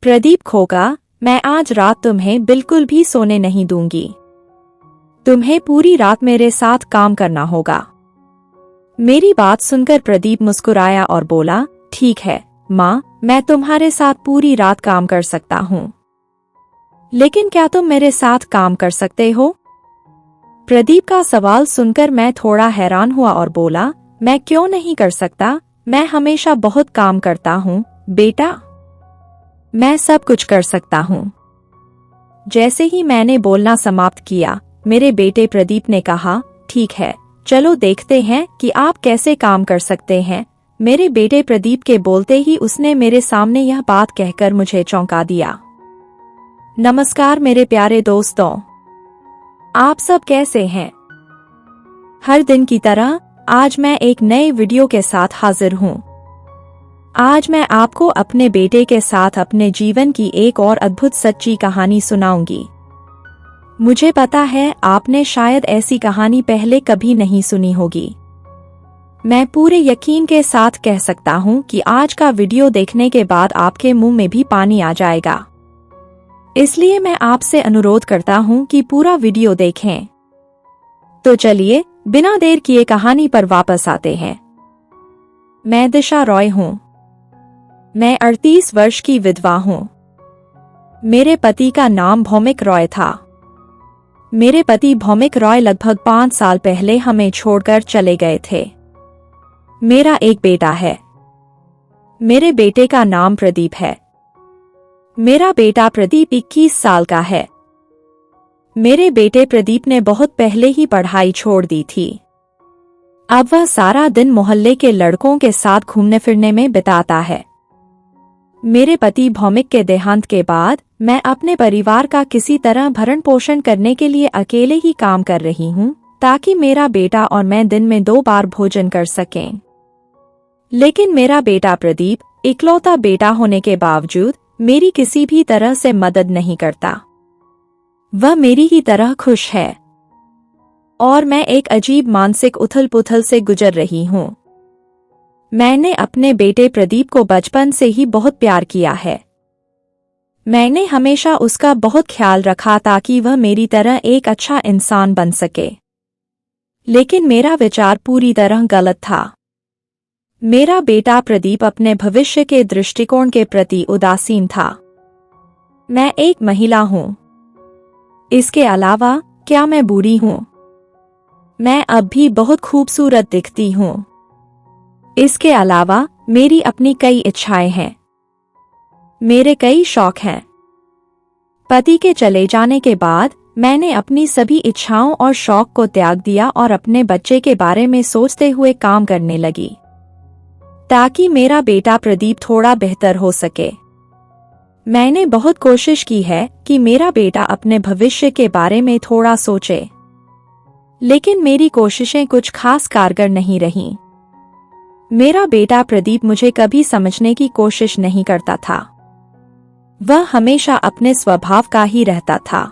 प्रदीप खोका, मैं आज रात तुम्हें बिल्कुल भी सोने नहीं दूंगी। तुम्हें पूरी रात मेरे साथ काम करना होगा। मेरी बात सुनकर प्रदीप मुस्कुराया और बोला, ठीक है माँ, मैं तुम्हारे साथ पूरी रात काम कर सकता हूँ। लेकिन क्या तुम मेरे साथ काम कर सकते हो? प्रदीप का सवाल सुनकर मैं थोड़ा हैरान हुआ और बोला, मैं क्यों नहीं कर सकता, मैं हमेशा बहुत काम करता हूँ बेटा। मैं सब कुछ कर सकता हूँ। जैसे ही मैंने बोलना समाप्त किया, मेरे बेटे प्रदीप ने कहा, ठीक है, चलो देखते हैं कि आप कैसे काम कर सकते हैं। मेरे बेटे प्रदीप के बोलते ही उसने मेरे सामने यह बात कहकर मुझे चौंका दिया। नमस्कार मेरे प्यारे दोस्तों, आप सब कैसे हैं? हर दिन की तरह आज मैं एक नए वीडियो के साथ हाजिर हूँ। आज मैं आपको अपने बेटे के साथ अपने जीवन की एक और अद्भुत सच्ची कहानी सुनाऊंगी। मुझे पता है आपने शायद ऐसी कहानी पहले कभी नहीं सुनी होगी। मैं पूरे यकीन के साथ कह सकता हूँ कि आज का वीडियो देखने के बाद आपके मुंह में भी पानी आ जाएगा। इसलिए मैं आपसे अनुरोध करता हूँ कि पूरा वीडियो देखें। तो चलिए बिना देर किए कहानी पर वापस आते हैं। मैं दिशा रॉय हूँ। मैं 38 वर्ष की विधवा हूँ। मेरे पति का नाम भौमिक रॉय था। मेरे पति भौमिक रॉय लगभग 5 साल पहले हमें छोड़कर चले गए थे। मेरा एक बेटा है। मेरे बेटे का नाम प्रदीप है। मेरा बेटा प्रदीप 21 साल का है। मेरे बेटे प्रदीप ने बहुत पहले ही पढ़ाई छोड़ दी थी। अब वह सारा दिन मोहल्ले के लड़कों के साथ घूमने फिरने में बिताता है। मेरे पति भौमिक के देहांत के बाद मैं अपने परिवार का किसी तरह भरण पोषण करने के लिए अकेले ही काम कर रही हूँ, ताकि मेरा बेटा और मैं दिन में 2 बार भोजन कर सकें। लेकिन मेरा बेटा प्रदीप इकलौता बेटा होने के बावजूद मेरी किसी भी तरह से मदद नहीं करता। वह मेरी ही तरह खुश है और मैं एक अजीब मानसिक उथल-पुथल से गुजर रही हूँ। मैंने अपने बेटे प्रदीप को बचपन से ही बहुत प्यार किया है। मैंने हमेशा उसका बहुत ख्याल रखा ताकि वह मेरी तरह एक अच्छा इंसान बन सके। लेकिन मेरा विचार पूरी तरह गलत था। मेरा बेटा प्रदीप अपने भविष्य के दृष्टिकोण के प्रति उदासीन था। मैं एक महिला हूँ। इसके अलावा क्या मैं बूढ़ी हूँ? मैं अब भी बहुत खूबसूरत दिखती हूँ। इसके अलावा मेरी अपनी कई इच्छाएं हैं। मेरे कई शौक हैं। पति के चले जाने के बाद मैंने अपनी सभी इच्छाओं और शौक को त्याग दिया और अपने बच्चे के बारे में सोचते हुए काम करने लगी, ताकि मेरा बेटा प्रदीप थोड़ा बेहतर हो सके। मैंने बहुत कोशिश की है कि मेरा बेटा अपने भविष्य के बारे में थोड़ा सोचे, लेकिन मेरी कोशिशें कुछ खास कारगर नहीं रहीं। मेरा बेटा प्रदीप मुझे कभी समझने की कोशिश नहीं करता था। वह हमेशा अपने स्वभाव का ही रहता था।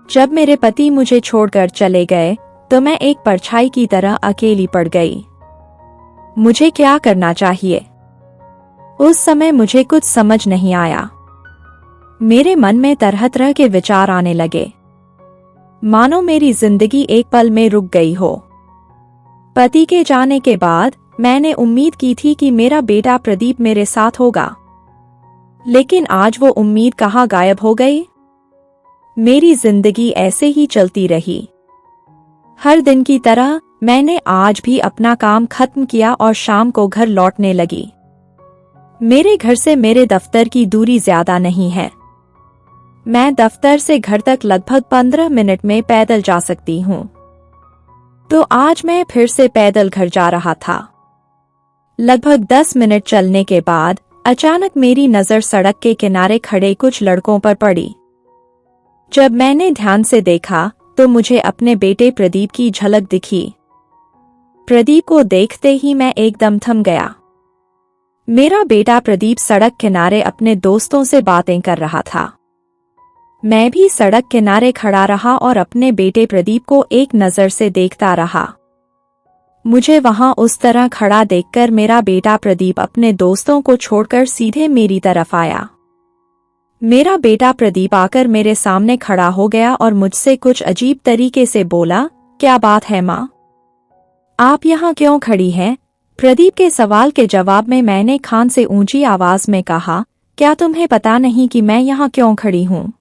जब मेरे पति मुझे छोड़कर चले गए तो मैं एक परछाई की तरह अकेली पड़ गई। मुझे क्या करना चाहिए? उस समय मुझे कुछ समझ नहीं आया। मेरे मन में तरह तरह के विचार आने लगे, मानो मेरी जिंदगी एक पल में रुक गई हो। पति के जाने के बाद मैंने उम्मीद की थी कि मेरा बेटा प्रदीप मेरे साथ होगा, लेकिन आज वो उम्मीद कहाँ गायब हो गई। मेरी जिंदगी ऐसे ही चलती रही। हर दिन की तरह मैंने आज भी अपना काम खत्म किया और शाम को घर लौटने लगी। मेरे घर से मेरे दफ्तर की दूरी ज्यादा नहीं है। मैं दफ्तर से घर तक लगभग 15 मिनट में पैदल जा सकती हूँ। तो आज मैं फिर से पैदल घर जा रहा था। लगभग 10 मिनट चलने के बाद अचानक मेरी नजर सड़क के किनारे खड़े कुछ लड़कों पर पड़ी। जब मैंने ध्यान से देखा तो मुझे अपने बेटे प्रदीप की झलक दिखी। प्रदीप को देखते ही मैं एकदम थम गया। मेरा बेटा प्रदीप सड़क किनारे अपने दोस्तों से बातें कर रहा था। मैं भी सड़क किनारे खड़ा रहा और अपने बेटे प्रदीप को एक नजर से देखता रहा। मुझे वहां उस तरह खड़ा देखकर मेरा बेटा प्रदीप अपने दोस्तों को छोड़कर सीधे मेरी तरफ आया। मेरा बेटा प्रदीप आकर मेरे सामने खड़ा हो गया और मुझसे कुछ अजीब तरीके से बोला, क्या बात है माँ? आप यहाँ क्यों खड़ी हैं? प्रदीप के सवाल के जवाब में मैंने खान से ऊंची आवाज में कहा, क्या तुम्हें पता नहीं कि मैं यहाँ क्यों खड़ी हूँ?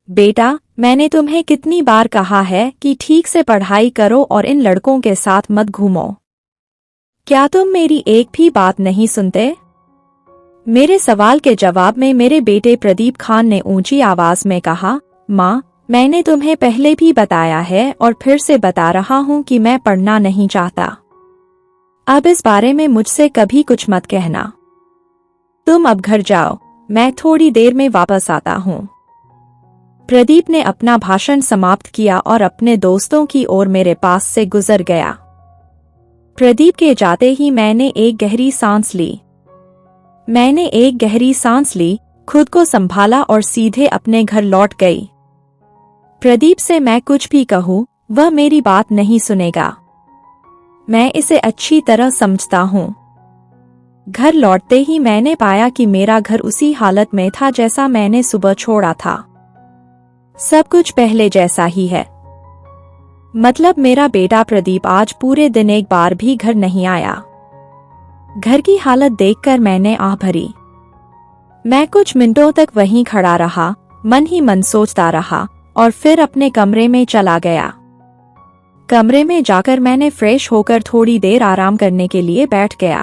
बेटा, मैंने तुम्हें कितनी बार कहा है कि ठीक से पढ़ाई करो और इन लड़कों के साथ मत घूमो। क्या तुम मेरी एक भी बात नहीं सुनते? मेरे सवाल के जवाब में मेरे बेटे प्रदीप खान ने ऊंची आवाज में कहा, माँ, मैंने तुम्हें पहले भी बताया है और फिर से बता रहा हूँ कि मैं पढ़ना नहीं चाहता। अब इस बारे में मुझसे कभी कुछ मत कहना। तुम अब घर जाओ, मैं थोड़ी देर में वापस आता हूँ। प्रदीप ने अपना भाषण समाप्त किया और अपने दोस्तों की ओर मेरे पास से गुजर गया। प्रदीप के जाते ही मैंने एक गहरी सांस ली, खुद को संभाला और सीधे अपने घर लौट गई। प्रदीप से मैं कुछ भी कहूँ, वह मेरी बात नहीं सुनेगा। मैं इसे अच्छी तरह समझता हूँ। घर लौटते ही मैंने पाया कि मेरा घर उसी हालत में था जैसा मैंने सुबह छोड़ा था। सब कुछ पहले जैसा ही है। मतलब मेरा बेटा प्रदीप आज पूरे दिन एक बार भी घर नहीं आया। घर की हालत देखकर मैंने आह भरी। मैं कुछ मिनटों तक वहीं खड़ा रहा, मन ही मन सोचता रहा और फिर अपने कमरे में चला गया। कमरे में जाकर मैंने फ्रेश होकर थोड़ी देर आराम करने के लिए बैठ गया।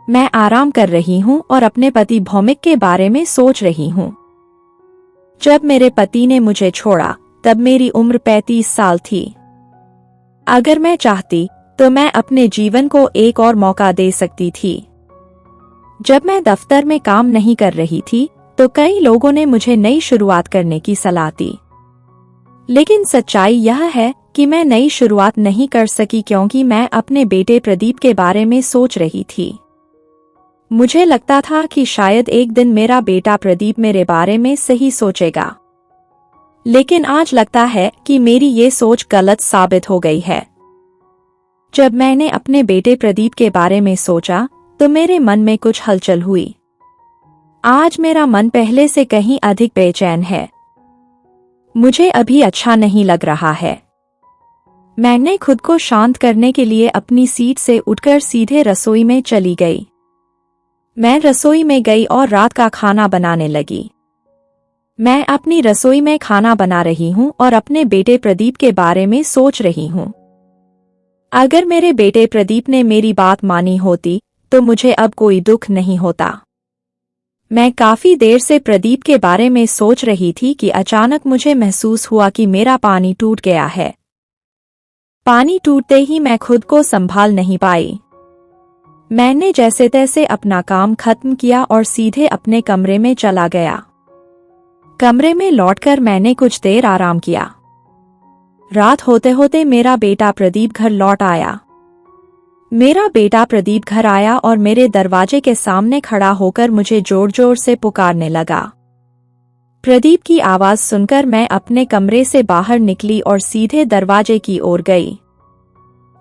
मैं आराम कर रही हूँ और अपने पति भौमिक के बारे में सोच रही हूँ। जब मेरे पति ने मुझे छोड़ा तब मेरी उम्र 35 साल थी। अगर मैं चाहती तो मैं अपने जीवन को एक और मौका दे सकती थी। जब मैं दफ्तर में काम नहीं कर रही थी तो कई लोगों ने मुझे नई शुरुआत करने की सलाह दी। लेकिन सच्चाई यह है कि मैं नई शुरुआत नहीं कर सकी क्योंकि मैं अपने बेटे प्रदीप के बारे में सोच रही थी। मुझे लगता था कि शायद एक दिन मेरा बेटा प्रदीप मेरे बारे में सही सोचेगा। लेकिन आज लगता है कि मेरी ये सोच गलत साबित हो गई है। जब मैंने अपने बेटे प्रदीप के बारे में सोचा तो मेरे मन में कुछ हलचल हुई। आज मेरा मन पहले से कहीं अधिक बेचैन है। मुझे अभी अच्छा नहीं लग रहा है। मैंने खुद को शांत करने के लिए अपनी सीट से उठकर सीधे रसोई में चली गई। मैं रसोई में गई और रात का खाना बनाने लगी। मैं अपनी रसोई में खाना बना रही हूँ और अपने बेटे प्रदीप के बारे में सोच रही हूँ। अगर मेरे बेटे प्रदीप ने मेरी बात मानी होती तो मुझे अब कोई दुख नहीं होता। मैं काफी देर से प्रदीप के बारे में सोच रही थी कि अचानक मुझे महसूस हुआ कि मेरा पानी टूट गया है। पानी टूटते ही मैं खुद को संभाल नहीं पाई। मैंने जैसे तैसे अपना काम खत्म किया और सीधे अपने कमरे में चला गया। कमरे में लौटकर मैंने कुछ देर आराम किया। रात होते होते मेरा बेटा प्रदीप घर लौट आया। मेरा बेटा प्रदीप घर आया और मेरे दरवाजे के सामने खड़ा होकर मुझे जोर जोर से पुकारने लगा। प्रदीप की आवाज सुनकर मैं अपने कमरे से बाहर निकली और सीधे दरवाजे की ओर गई।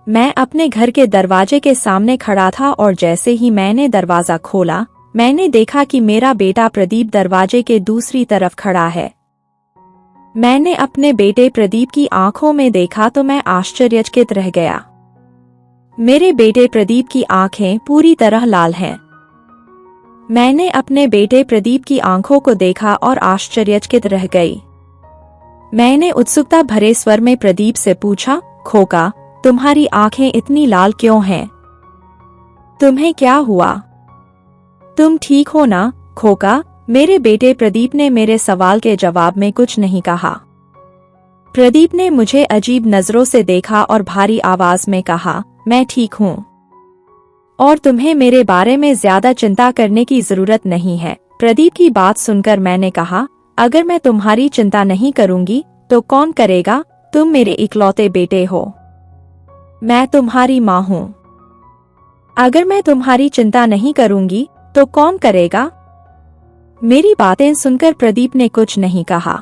मैं अपने घर के दरवाजे के सामने खड़ा था और जैसे ही मैंने दरवाजा खोला, मैंने देखा कि मेरा बेटा प्रदीप दरवाजे के दूसरी तरफ खड़ा है। मैंने अपने बेटे प्रदीप की आंखों में देखा तो मैं आश्चर्यचकित रह गया। मेरे बेटे प्रदीप की आंखें पूरी तरह लाल हैं। मैंने अपने बेटे प्रदीप की आंखों को देखा और आश्चर्यचकित रह गई। मैंने उत्सुकता भरे स्वर में प्रदीप से पूछा, खोका, तुम्हारी आंखें इतनी लाल क्यों हैं? तुम्हें क्या हुआ? तुम ठीक हो ना, खोका? मेरे बेटे प्रदीप ने मेरे सवाल के जवाब में कुछ नहीं कहा। प्रदीप ने मुझे अजीब नजरों से देखा और भारी आवाज में कहा, मैं ठीक हूँ और तुम्हें मेरे बारे में ज्यादा चिंता करने की जरूरत नहीं है। प्रदीप की बात सुनकर मैंने कहा, अगर मैं तुम्हारी चिंता नहीं करूंगी तो कौन करेगा? तुम मेरे इकलौते बेटे हो। मैं तुम्हारी माँ हूँ। अगर मैं तुम्हारी चिंता नहीं करूंगी तो कौन करेगा? मेरी बातें सुनकर प्रदीप ने कुछ नहीं कहा।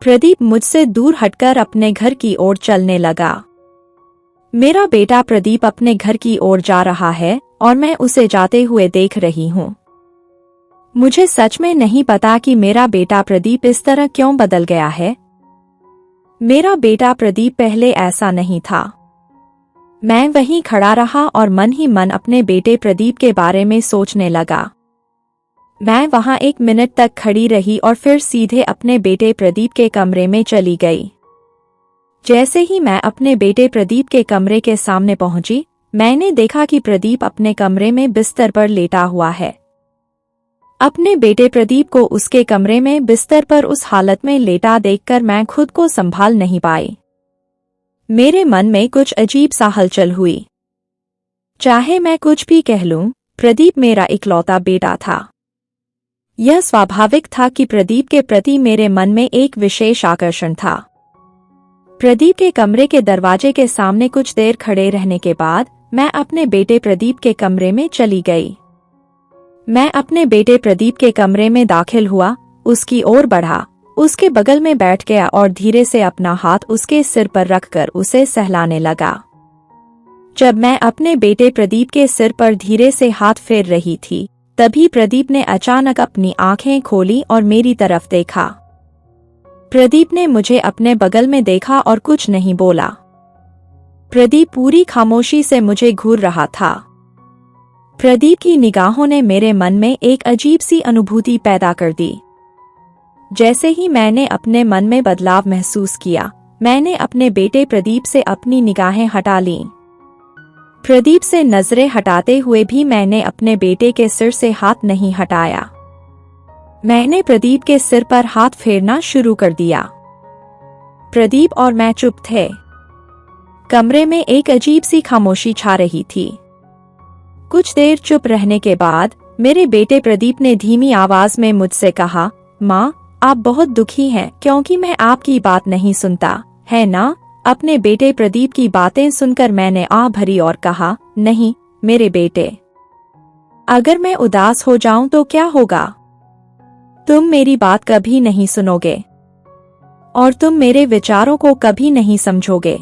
प्रदीप मुझसे दूर हटकर अपने घर की ओर चलने लगा। मेरा बेटा प्रदीप अपने घर की ओर जा रहा है और मैं उसे जाते हुए देख रही हूँ। मुझे सच में नहीं पता कि मेरा बेटा प्रदीप इस तरह क्यों बदल गया है। मेरा बेटा प्रदीप पहले ऐसा नहीं था। मैं वहीं खड़ा रहा और मन ही मन अपने बेटे प्रदीप के बारे में सोचने लगा। मैं वहां 1 मिनट तक खड़ी रही और फिर सीधे अपने बेटे प्रदीप के कमरे में चली गई। जैसे ही मैं अपने बेटे प्रदीप के कमरे के सामने पहुंची, मैंने देखा कि प्रदीप अपने कमरे में बिस्तर पर लेटा हुआ है। अपने बेटे प्रदीप को उसके कमरे में बिस्तर पर उस हालत में लेटा देखकर मैं खुद को संभाल नहीं पाई। मेरे मन में कुछ अजीब सा हलचल हुई। चाहे मैं कुछ भी कह लूं, प्रदीप मेरा इकलौता बेटा था। यह स्वाभाविक था कि प्रदीप के प्रति मेरे मन में एक विशेष आकर्षण था। प्रदीप के कमरे के दरवाजे के सामने कुछ देर खड़े रहने के बाद मैं अपने बेटे प्रदीप के कमरे में चली गई। मैं अपने बेटे प्रदीप के कमरे में दाखिल हुआ, उसकी ओर बढ़ा, उसके बगल में बैठ गया और धीरे से अपना हाथ उसके सिर पर रखकर उसे सहलाने लगा। जब मैं अपने बेटे प्रदीप के सिर पर धीरे से हाथ फेर रही थी, तभी प्रदीप ने अचानक अपनी आंखें खोली और मेरी तरफ देखा। प्रदीप ने मुझे अपने बगल में देखा और कुछ नहीं बोला। प्रदीप पूरी खामोशी से मुझे घूर रहा था। प्रदीप की निगाहों ने मेरे मन में एक अजीब सी अनुभूति पैदा कर दी। जैसे ही मैंने अपने मन में बदलाव महसूस किया, मैंने अपने बेटे प्रदीप से अपनी निगाहें हटा लीं। प्रदीप से नजरें हटाते हुए भी मैंने अपने बेटे के सिर से हाथ नहीं हटाया। मैंने प्रदीप के सिर पर हाथ फेरना शुरू कर दिया। प्रदीप और मैं चुप थे। कमरे में एक अजीब सी खामोशी छा रही थी। कुछ देर चुप रहने के बाद मेरे बेटे प्रदीप ने धीमी आवाज में मुझसे कहा, माँ, आप बहुत दुखी हैं क्योंकि मैं आपकी बात नहीं सुनता, है ना? अपने बेटे प्रदीप की बातें सुनकर मैंने आह भरी और कहा, नहीं मेरे बेटे, अगर मैं उदास हो जाऊं तो क्या होगा? तुम मेरी बात कभी नहीं सुनोगे और तुम मेरे विचारों को कभी नहीं समझोगे।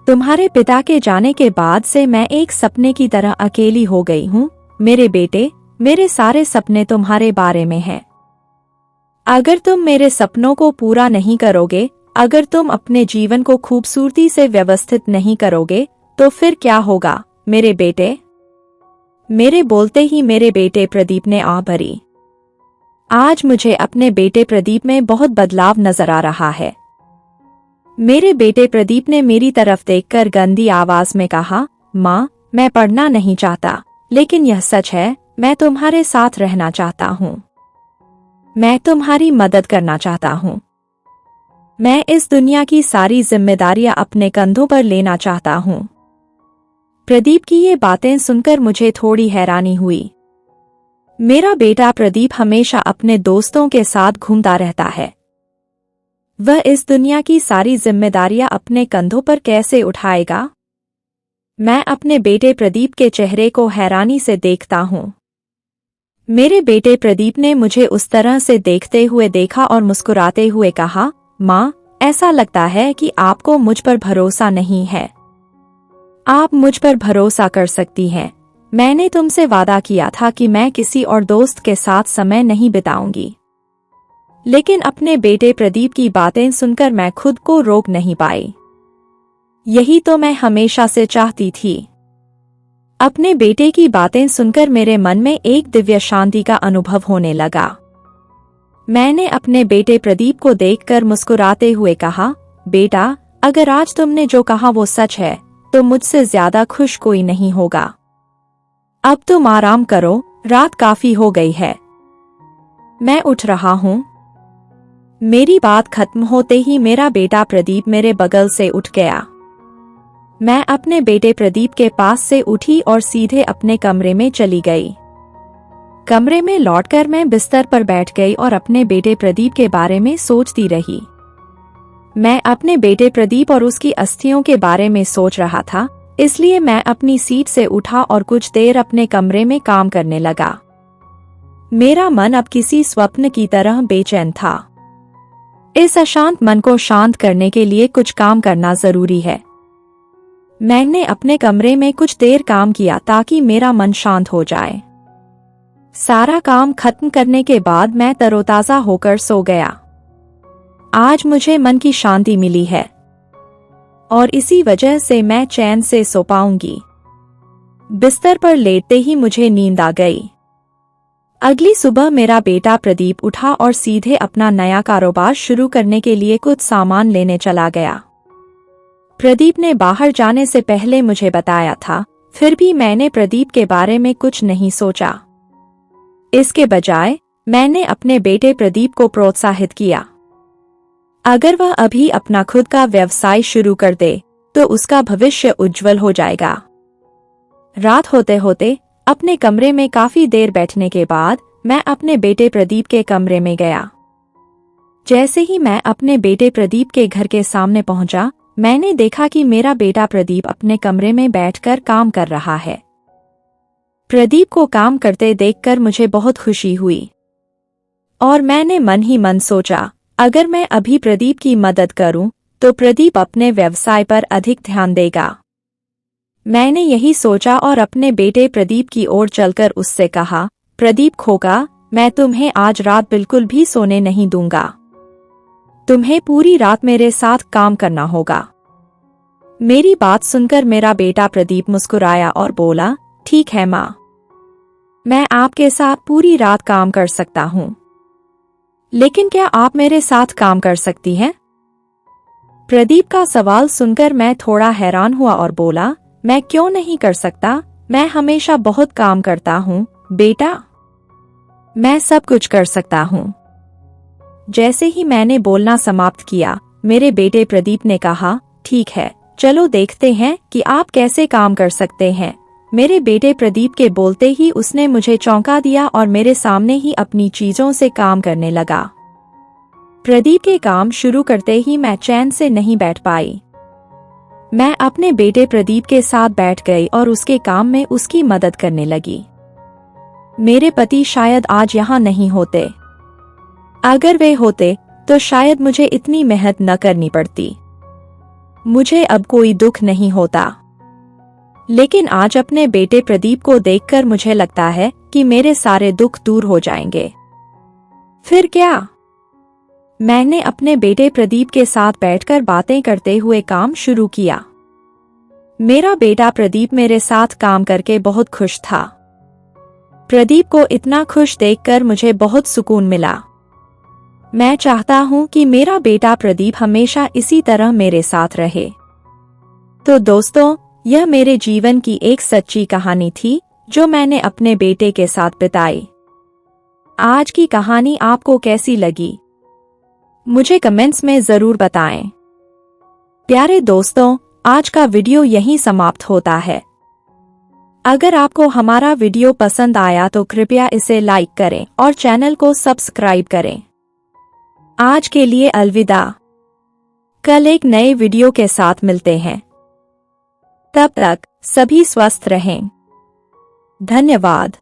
तुम्हारे पिता के जाने के बाद से मैं एक सपने की तरह अकेली हो गई हूँ। मेरे बेटे, मेरे सारे सपने तुम्हारे बारे में हैं। अगर तुम मेरे सपनों को पूरा नहीं करोगे, अगर तुम अपने जीवन को खूबसूरती से व्यवस्थित नहीं करोगे, तो फिर क्या होगा मेरे बेटे? मेरे बोलते ही मेरे बेटे प्रदीप ने आह भरी। आज मुझे अपने बेटे प्रदीप में बहुत बदलाव नजर आ रहा है। मेरे बेटे प्रदीप ने मेरी तरफ देखकर गंदी आवाज में कहा, माँ, मैं पढ़ना नहीं चाहता, लेकिन यह सच है, मैं तुम्हारे साथ रहना चाहता हूँ। मैं तुम्हारी मदद करना चाहता हूँ। मैं इस दुनिया की सारी जिम्मेदारियां अपने कंधों पर लेना चाहता हूँ। प्रदीप की ये बातें सुनकर मुझे थोड़ी हैरानी हुई। मेरा बेटा प्रदीप हमेशा अपने दोस्तों के साथ घूमता रहता है। वह इस दुनिया की सारी जिम्मेदारियां अपने कंधों पर कैसे उठाएगा? मैं अपने बेटे प्रदीप के चेहरे को हैरानी से देखता हूँ। मेरे बेटे प्रदीप ने मुझे उस तरह से देखते हुए देखा और मुस्कुराते हुए कहा, माँ, ऐसा लगता है कि आपको मुझ पर भरोसा नहीं है। आप मुझ पर भरोसा कर सकती हैं। मैंने तुमसे वादा किया था कि मैं किसी और दोस्त के साथ समय नहीं बिताऊंगी। लेकिन अपने बेटे प्रदीप की बातें सुनकर मैं खुद को रोक नहीं पाई। यही तो मैं हमेशा से चाहती थी। अपने बेटे की बातें सुनकर मेरे मन में एक दिव्य शांति का अनुभव होने लगा। मैंने अपने बेटे प्रदीप को देखकर मुस्कुराते हुए कहा, बेटा, अगर आज तुमने जो कहा वो सच है, तो मुझसे ज्यादा खुश कोई नहीं होगा। अब तुम आराम करो, रात काफी हो गई है। मैं उठ रहा हूँ। मेरी बात खत्म होते ही मेरा बेटा प्रदीप मेरे बगल से उठ गया। मैं अपने बेटे प्रदीप के पास से उठी और सीधे अपने कमरे में चली गई। कमरे में लौटकर मैं बिस्तर पर बैठ गई और अपने बेटे प्रदीप के बारे में सोचती रही। मैं अपने बेटे प्रदीप और उसकी अस्थियों के बारे में सोच रहा था, इसलिए मैं अपनी सीट से उठा और कुछ देर अपने कमरे में काम करने लगा। मेरा मन अब किसी स्वप्न की तरह बेचैन था। इस अशांत मन को शांत करने के लिए कुछ काम करना जरूरी है। मैंने अपने कमरे में कुछ देर काम किया ताकि मेरा मन शांत हो जाए। सारा काम खत्म करने के बाद मैं तरोताजा होकर सो गया। आज मुझे मन की शांति मिली है और इसी वजह से मैं चैन से सो पाऊंगी। बिस्तर पर लेटते ही मुझे नींद आ गई। अगली सुबह मेरा बेटा प्रदीप उठा और सीधे अपना नया कारोबार शुरू करने के लिए कुछ सामान लेने चला गया। प्रदीप ने बाहर जाने से पहले मुझे बताया था, फिर भी मैंने प्रदीप के बारे में कुछ नहीं सोचा। इसके बजाय मैंने अपने बेटे प्रदीप को प्रोत्साहित किया। अगर वह अभी अपना खुद का व्यवसाय शुरू कर दे तो उसका भविष्य उज्जवल हो जाएगा। रात होते होते अपने कमरे में काफी देर बैठने के बाद मैं अपने बेटे प्रदीप के कमरे में गया। जैसे ही मैं अपने बेटे प्रदीप के घर के सामने पहुंचा, मैंने देखा कि मेरा बेटा प्रदीप अपने कमरे में बैठकर काम कर रहा है। प्रदीप को काम करते देखकर मुझे बहुत खुशी हुई और मैंने मन ही मन सोचा, अगर मैं अभी प्रदीप की मदद करूं तो प्रदीप अपने व्यवसाय पर अधिक ध्यान देगा। मैंने यही सोचा और अपने बेटे प्रदीप की ओर चलकर उससे कहा, प्रदीप खोका, मैं तुम्हें आज रात बिल्कुल भी सोने नहीं दूंगा। तुम्हें पूरी रात मेरे साथ काम करना होगा। मेरी बात सुनकर मेरा बेटा प्रदीप मुस्कुराया और बोला, ठीक है माँ, मैं आपके साथ पूरी रात काम कर सकता हूँ, लेकिन क्या आप मेरे साथ काम कर सकती हैं? प्रदीप का सवाल सुनकर मैं थोड़ा हैरान हुआ और बोला, मैं क्यों नहीं कर सकता, मैं हमेशा बहुत काम करता हूँ बेटा, मैं सब कुछ कर सकता हूँ। जैसे ही मैंने बोलना समाप्त किया, मेरे बेटे प्रदीप ने कहा, ठीक है, चलो देखते हैं कि आप कैसे काम कर सकते हैं। मेरे बेटे प्रदीप के बोलते ही उसने मुझे चौंका दिया और मेरे सामने ही अपनी चीजों से काम करने लगा। प्रदीप के काम शुरू करते ही मैं चैन से नहीं बैठ पाई। मैं अपने बेटे प्रदीप के साथ बैठ गई और उसके काम में उसकी मदद करने लगी। मेरे पति शायद आज यहाँ नहीं होते। अगर वे होते तो शायद मुझे इतनी मेहनत न करनी पड़ती। मुझे अब कोई दुख नहीं होता। लेकिन आज अपने बेटे प्रदीप को देखकर मुझे लगता है कि मेरे सारे दुख दूर हो जाएंगे। फिर क्या? मैंने अपने बेटे प्रदीप के साथ बैठकर बातें करते हुए काम शुरू किया। मेरा बेटा प्रदीप मेरे साथ काम करके बहुत खुश था। प्रदीप को इतना खुश देखकर मुझे बहुत सुकून मिला। मैं चाहता हूं कि मेरा बेटा प्रदीप हमेशा इसी तरह मेरे साथ रहे। तो दोस्तों, यह मेरे जीवन की एक सच्ची कहानी थी जो मैंने अपने बेटे के साथ बिताई। आज की कहानी आपको कैसी लगी? मुझे कमेंट्स में जरूर बताएं। प्यारे दोस्तों, आज का वीडियो यहीं समाप्त होता है। अगर आपको हमारा वीडियो पसंद आया तो कृपया इसे लाइक करें और चैनल को सब्सक्राइब करें। आज के लिए अलविदा। कल एक नए वीडियो के साथ मिलते हैं। तब तक सभी स्वस्थ रहें। धन्यवाद।